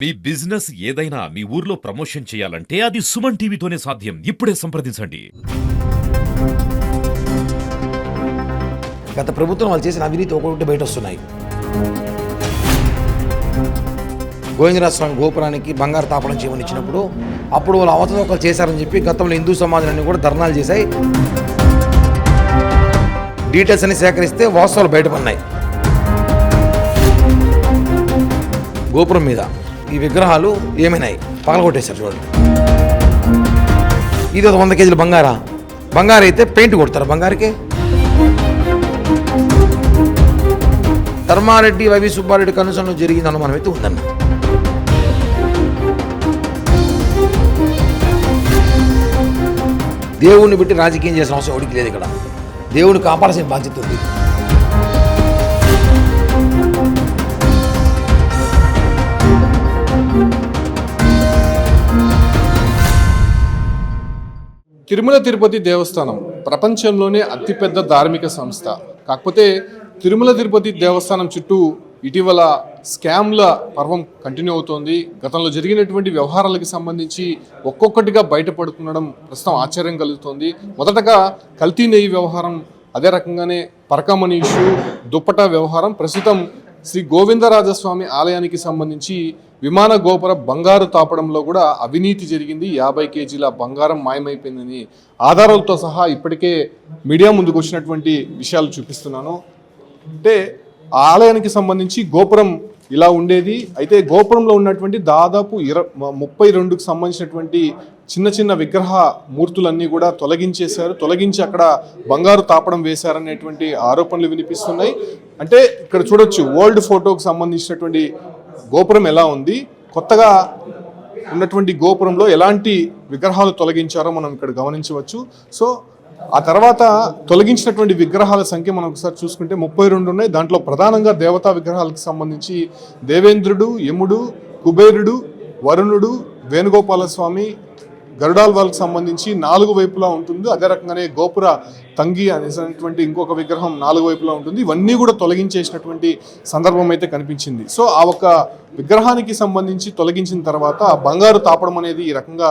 మీ business ఏదైనా మీ ఊర్లో promotion చేయాలంటే అది సుమన్ టీవీతోనే సాధ్యం. ఇప్పుడే సంప్రదించండి. గత ప్రభుత్వం వాళ్ళు చేసిన అవినీతి ఒక్కొక్కటి బయట వస్తున్నాయి. గోవిందరాజస్వామి గోపురానికి బంగారు తాపడం చేయమని ఇచ్చినప్పుడు అప్పుడు వాళ్ళు అవతలోకలు చేశారని చెప్పి గతంలో హిందూ సమాజాన్ని కూడా ధర్నాలు చేశాయి. డీటెయిల్స్ అన్ని సేకరిస్తే వాస్తవాలు బయటపడినాయి. గోపురం మీద ఈ విగ్రహాలు ఏమైనాయి పగలగొట్టేశారు. చూడండి, ఇది ఒక 100 కేజీల బంగారు అయితే పెయింట్ కొడతారు బంగారుకి. ధర్మారెడ్డి వైవి సుబ్బారెడ్డి కనుసంలో జరిగింది అనుమానం అయితే ఉందన్న. దేవుణ్ణి బట్టి రాజకీయం చేసిన అవసరం ఎవరికి లేదు. ఇక్కడ దేవుని కాపాడాల్సిన బాధ్యత ఉంది. తిరుమల తిరుపతి దేవస్థానం ప్రపంచంలోనే అతిపెద్ద ధార్మిక సంస్థ. కాకపోతే తిరుమల తిరుపతి దేవస్థానం చుట్టూ ఇటీవల స్కామ్ల పర్వం కంటిన్యూ అవుతోంది. గతంలో జరిగినటువంటి వ్యవహారాలకు సంబంధించి ఒక్కొక్కటిగా బయటపడుతుండడం ప్రస్తుతం ఆశ్చర్యం కలుగుతోంది. మొదటగా కల్తీ నెయ్యి వ్యవహారం, అదే రకంగానే పరకమణి ఇష్యూ, దుప్పటా వ్యవహారం, ప్రస్తుతం శ్రీ గోవిందరాజస్వామి ఆలయానికి సంబంధించి విమాన గోపుర బంగారు తాపడంలో కూడా అవినీతి జరిగింది. 50 కేజీల బంగారం మాయమైపోయిందని ఆధారాలతో సహా ఇప్పటికే మీడియా ముందుకు వచ్చినటువంటి విషయాలు చూపిస్తున్నాను. అంటే ఆ ఆలయానికి సంబంధించి గోపురం ఇలా ఉండేది. అయితే గోపురంలో ఉన్నటువంటి దాదాపు 32కు సంబంధించినటువంటి చిన్న చిన్న విగ్రహ మూర్తులన్నీ కూడా తొలగించి అక్కడ బంగారు తాపడం వేశారనేటువంటి ఆరోపణలు వినిపిస్తున్నాయి. అంటే ఇక్కడ చూడొచ్చు, ఓల్డ్ ఫోటోకు సంబంధించినటువంటి గోపురం ఎలా ఉంది, కొత్తగా ఉన్నటువంటి గోపురంలో ఎలాంటి విగ్రహాలు తొలగించారో మనం ఇక్కడ గమనించవచ్చు. సో ఆ తర్వాత తొలగించినటువంటి విగ్రహాల సంఖ్య మనం ఒకసారి చూసుకుంటే 32 ఉన్నాయి. దాంట్లో ప్రధానంగా దేవతా విగ్రహాలకు సంబంధించి దేవేంద్రుడు, యముడు, కుబేరుడు, వరుణుడు, వేణుగోపాలస్వామి, గరుడాల్ వాళ్ళకి సంబంధించి 4 వైపులా ఉంటుంది. అదే రకంగానే గోపుర తంగి అనేటువంటి ఇంకొక విగ్రహం 4 వైపులా ఉంటుంది. ఇవన్నీ కూడా తొలగించేసినటువంటి సందర్భం అయితే కనిపించింది. సో ఆ ఒక విగ్రహానికి సంబంధించి తొలగించిన తర్వాత బంగారు తాపడం అనేది ఈ రకంగా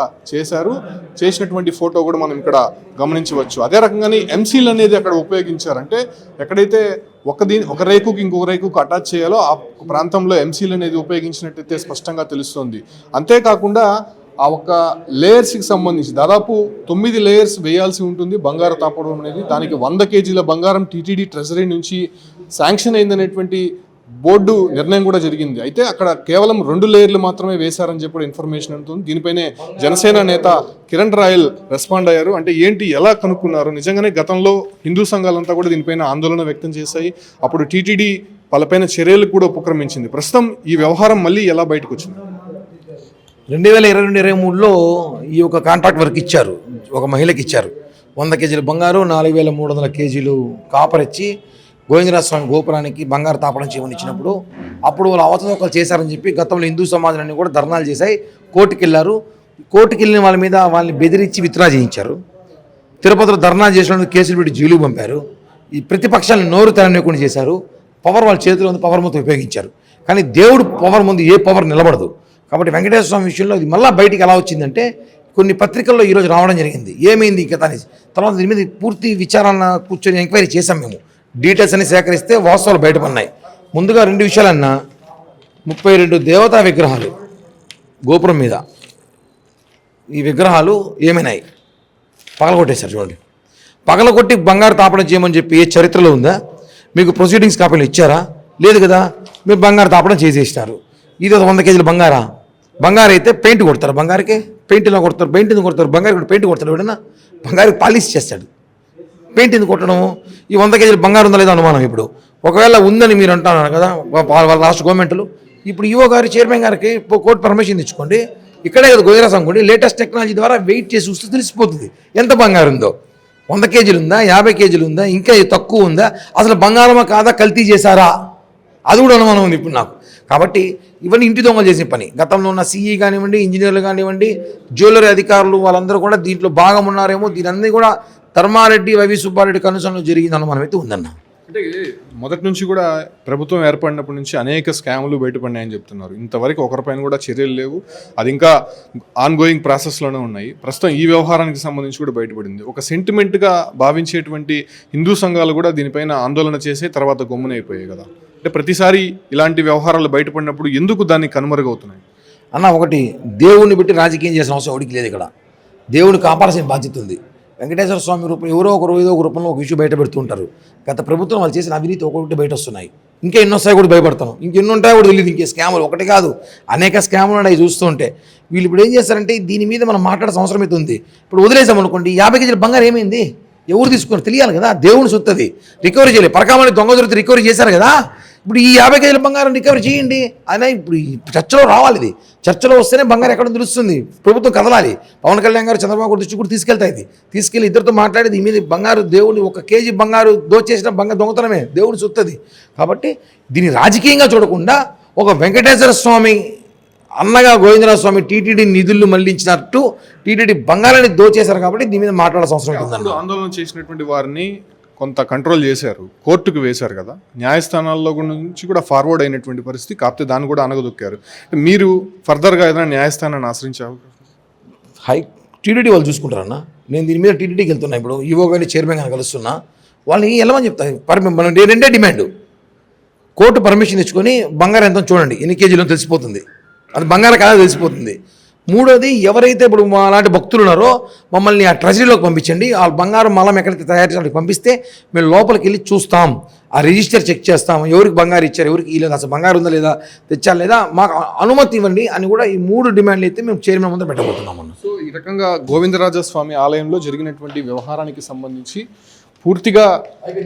చేసినటువంటి ఫోటో కూడా మనం ఇక్కడ గమనించవచ్చు. అదే రకంగానే ఎంసీల్ అనేది అక్కడ ఉపయోగించారంటే ఎక్కడైతే ఒక రేకుకి ఇంకొక రేకుకు అటాచ్ చేయాలో ఆ ప్రాంతంలో ఎంసీల్ అనేది ఉపయోగించినట్టయితే స్పష్టంగా తెలుస్తుంది. అంతేకాకుండా ఆ ఒక లేయర్స్కి సంబంధించి దాదాపు 9 లేయర్స్ వేయాల్సి ఉంటుంది బంగారు తాపడం అనేది. దానికి 100 కేజీల బంగారం టీటీడీ ట్రెజరీ నుంచి శాంక్షన్ అయిందనేటువంటి బోర్డు నిర్ణయం కూడా జరిగింది. అయితే అక్కడ కేవలం 2 లేయర్లు మాత్రమే వేశారని చెప్పి ఇన్ఫర్మేషన్ ఉంటుంది. దీనిపైనే జనసేన నేత కిరణ్ రాయల్ రెస్పాండ్ అయ్యారు. అంటే ఏంటి, ఎలా కనుక్కున్నారు? నిజంగానే గతంలో హిందూ సంఘాలంతా కూడా దీనిపైన ఆందోళన వ్యక్తం చేశాయి. అప్పుడు టీటీడీ వాళ్ళపైన చర్యలు కూడా ఉపక్రమించింది. ప్రస్తుతం ఈ వ్యవహారం మళ్ళీ ఎలా బయటకు వచ్చింది? 2022-23లో ఈ యొక్క కాంట్రాక్ట్ వర్క్ ఇచ్చారు, ఒక మహిళకి ఇచ్చారు. 100 కేజీల బంగారు, 4300 కేజీలు కాపర్ ఇచ్చి గోవిందరాజస్వామి గోపురానికి బంగారు తాపడం చేయమని ఇచ్చినప్పుడు అప్పుడు వాళ్ళు అవతలోకలు చేశారని చెప్పి గతంలో హిందూ సమాజాన్ని కూడా ధర్నాలు చేశాయి. కోర్టుకి వెళ్ళిన వాళ్ళ మీద వాళ్ళని బెదిరించి విత్డ్రా చేయించారు. తిరుపతిలో ధర్నా చేసిన కేసులు పెట్టి జైలుకు పంపారు. ఈ ప్రతిపక్షాలను నోరు తెరనివ్వకుండా చేశారు. పవర్ వాళ్ళ చేతిలో ఉంది, పవర్ మొత్తం ఉపయోగించారు. కానీ దేవుడు పవర్ ముందు ఏ పవర్ నిలబడదు. కాబట్టి వెంకటేశ్వర స్వామి విషయంలో ఇది మళ్ళీ బయటికి ఎలా వచ్చిందంటే కొన్ని పత్రికల్లో ఈరోజు రావడం జరిగింది. ఏమైంది ఇక దాని తర్వాత దీని మీద పూర్తి విచారణ కూర్చొని ఎంక్వైరీ చేశాం మేము. డీటెయిల్స్ అన్ని సేకరిస్తే వాస్తవాలు బయటపడినాయి. ముందుగా 2 విషయాలన్నా, 32 దేవతా విగ్రహాలు గోపురం మీద ఈ విగ్రహాలు ఏమైనాయి పగలగొట్టేశారు. చూడండి, పగలగొట్టి బంగారు తాపడం చేయమని చెప్పి ఏ చరిత్రలో ఉందా? మీకు ప్రొసీడింగ్స్ కాపీలు ఇచ్చారా? లేదు కదా. మీరు బంగారు తాపడం చేసేసినారు. ఇది ఒక 100 కేజీల బంగారు అయితే పెయింట్ కొడతారు బంగారుకి. పెయింట్ ఇలా కొడతారు, పెయింట్ ఎందుకు కొడతారు? బంగారు పెయింట్ కొడతాడు ఎవడన్నా? బంగారుకి పాలిష్ చేస్తాడు, పెయింట్ ఎందుకు కొట్టడము? ఈ 100 కేజీల బంగారు ఉందా లేదా అనుమానం. ఇప్పుడు ఒకవేళ ఉందని మీరు అంటున్నారు కదా వాళ్ళ రాష్ట్ర గవర్నమెంట్లు. ఇప్పుడు ఈఓ గారు, చైర్మన్ గారికి కోర్టు పర్మిషన్ తెచ్చుకోండి. ఇక్కడే కదా గోవిందరాజస్వామి అనుకోండి, లేటెస్ట్ టెక్నాలజీ ద్వారా వెయిట్ చేసి చూస్తే తెలిసిపోతుంది ఎంత బంగారు ఉందో. 100 కేజీలు ఉందా, 50 కేజీలు ఉందా, ఇంకా తక్కువ ఉందా, అసలు బంగారమా కాదా, కల్తీ చేశారా, అది కూడా అనుమానం ఉంది ఇప్పుడు నాకు. కాబట్టి ఇవన్నీ ఇంటి దొంగలు చేసిన పని. గతంలో ఉన్న సిఈ కానివ్వండి, ఇంజనీర్లు కానివ్వండి, జ్యువెలరీ అధికారులు వాళ్ళందరూ కూడా దీంట్లో భాగం ఉన్నారేమో. దీని అన్నీ కూడా ధర్మారెడ్డి వైవి సుబ్బారెడ్డి కనుసంలో జరిగింది అనుమానం అయితే ఉందన్న. అంటే మొదటి నుంచి కూడా ప్రభుత్వం ఏర్పడినప్పటి నుంచి అనేక స్కాములు బయటపడినాయని చెప్తున్నారు. ఇంతవరకు ఒకరిపైన కూడా చర్యలు లేవు, అది ఇంకా ఆన్గోయింగ్ ప్రాసెస్లోనే ఉన్నాయి. ప్రస్తుతం ఈ వ్యవహారానికి సంబంధించి కూడా బయటపడింది. ఒక సెంటిమెంట్గా భావించేటువంటి హిందూ సంఘాలు కూడా దీనిపైన ఆందోళన చేసే తర్వాత గమ్మునైపోయాయి కదా. అంటే ప్రతిసారి ఇలాంటి వ్యవహారాలు బయటపడినప్పుడు ఎందుకు దాన్ని కనుమరుగవుతున్నాయి? అన్న, ఒకటి దేవుడిని పెట్టి రాజకీయం చేసిన అవసరం ఎవరికి లేదు. ఇక్కడ దేవుడిని కాపాడాల్సిన బాధ్యత ఉంది. వెంకటేశ్వర స్వామి రూపం ఎవరో ఒకరు ఏదో ఒక రూపంలో ఒక ఇష్యూ బయట పెడుతూ ఉంటారు. గత ప్రభుత్వం వాళ్ళు చేసిన అవినీతి ఒకటి బయట వస్తున్నాయి. ఇంకా ఎన్నో వస్తాయి కూడా భయపడతాను, ఇంకెన్ని ఉంటాయో కూడా తెలియదు. ఇంకే స్కాములు ఒకటి కాదు, అనేక స్కాములు ఉన్నాయి చూస్తూ ఉంటే. వీళ్ళు ఇప్పుడు ఏం చేస్తారంటే దీని మీద మనం మాట్లాడాల్సిన అవసరం అయితే ఉంది. ఇప్పుడు వదిలేసాం అనుకోండి, 50 కేజీల బంగారం ఏమైంది, ఎవరు తీసుకున్నారు తెలియాలి కదా. దేవుని సొత్తది, రికవరీ చేయలేదు. పరకామణి దొంగ దొరికి రికవరీ చేశారు కదా. ఇప్పుడు ఈ 50 కేజీల బంగారం రికవరీ చేయండి అయినా ఇప్పుడు ఈ చర్చలో రావాలి. ఇది చర్చలో వస్తేనే బంగారం ఎక్కడ తెలుస్తుంది. ప్రభుత్వం కదలాలి. పవన్ కళ్యాణ్ గారు చంద్రబాబు గారు దృష్టి కూడా తీసుకెళ్తాయి. ఇది తీసుకెళ్లి ఇద్దరితో మాట్లాడేది ఈ మీద బంగారు దేవుని 1 కేజీ బంగారు దోచేసిన బంగారు దొంగతనమే, దేవుని సొత్తది. కాబట్టి దీన్ని రాజకీయంగా చూడకుండా ఒక వెంకటేశ్వర స్వామి అన్నగా గోవిందరాజ స్వామి టీటీడీ నిధులు మళ్లించినట్టు టీటీడీ బంగారాన్ని దోచేశారు. కాబట్టి దీని మీద మాట్లాడాల్సిన అవసరం ఉంటుందండి. ఆందోళన చేసినటువంటి వారిని కొంత కంట్రోల్ చేశారు, కోర్టుకు వేశారు కదా. న్యాయస్థానాల్లో నుంచి కూడా ఫార్వర్డ్ అయినటువంటి పరిస్థితి, కాకపోతే దాన్ని కూడా అనగదొక్కారు. మీరు ఫర్దర్గా ఏదైనా న్యాయస్థానాన్ని ఆశ్రయించావు? టీటీడీ వాళ్ళు చూసుకుంటారన్న. నేను దీని మీద టీటీడీకి వెళ్తున్నా. ఇప్పుడు ఈవో గారిని చైర్మన్ గారిని కలుస్తున్నా. వాళ్ళని వెళ్ళమని చెప్తాను. మనం రెండే డిమాండ్, కోర్టు పర్మిషన్ ఇచ్చుకొని బంగారం ఎంతో చూడండి, ఎన్ని కేజీలో తెలిసిపోతుంది, అది బంగారం కాదా తెలిసిపోతుంది. మూడోది, ఎవరైతే ఇప్పుడు మా అలాంటి భక్తులు ఉన్నారో మమ్మల్ని ఆ ట్రెజరీలోకి పంపించండి. ఆ బంగారం మలం ఎక్కడైతే తయారు చేయడానికి పంపిస్తే మేము లోపలికి వెళ్ళి చూస్తాం, ఆ రిజిస్టర్ చెక్ చేస్తాం, ఎవరికి బంగారు ఇచ్చారు, ఎవరికి ఇవ్వలేదు, అసలు బంగారు ఉందా లేదా, తెచ్చారు లేదా, మాకు అనుమతి ఇవ్వండి అని కూడా ఈ 3 డిమాండ్లు అయితే మేము చైర్మన్ ముందు పెట్టబోతున్నాం. సో ఈ రకంగా గోవిందరాజస్వామి ఆలయంలో జరిగినటువంటి వ్యవహారానికి సంబంధించి పూర్తిగా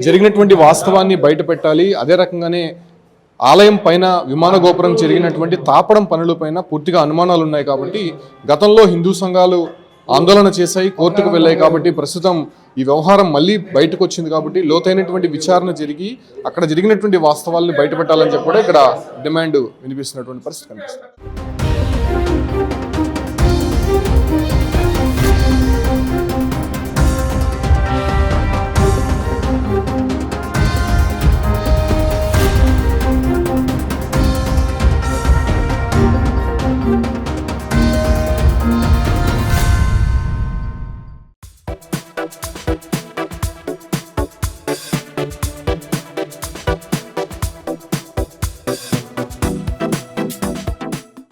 జరిగినటువంటి వాస్తవాన్ని బయట పెట్టాలి. అదే రకంగానే ఆలయం పైన విమాన గోపురం జరిగినటువంటి తాపడం పనులపైన పూర్తిగా అనుమానాలు ఉన్నాయి. కాబట్టి గతంలో హిందూ సంఘాలు ఆందోళన చేశాయి, కోర్టుకు వెళ్ళాయి. కాబట్టి ప్రస్తుతం ఈ వ్యవహారం మళ్ళీ బయటకు వచ్చింది. కాబట్టి లోతైనటువంటి విచారణ జరిగి అక్కడ జరిగినటువంటి వాస్తవాలను బయటపెట్టాలని చెప్పి కూడా ఇక్కడ డిమాండ్ వినిపిస్తున్నటువంటి పరిస్థితి కనిపిస్తుంది.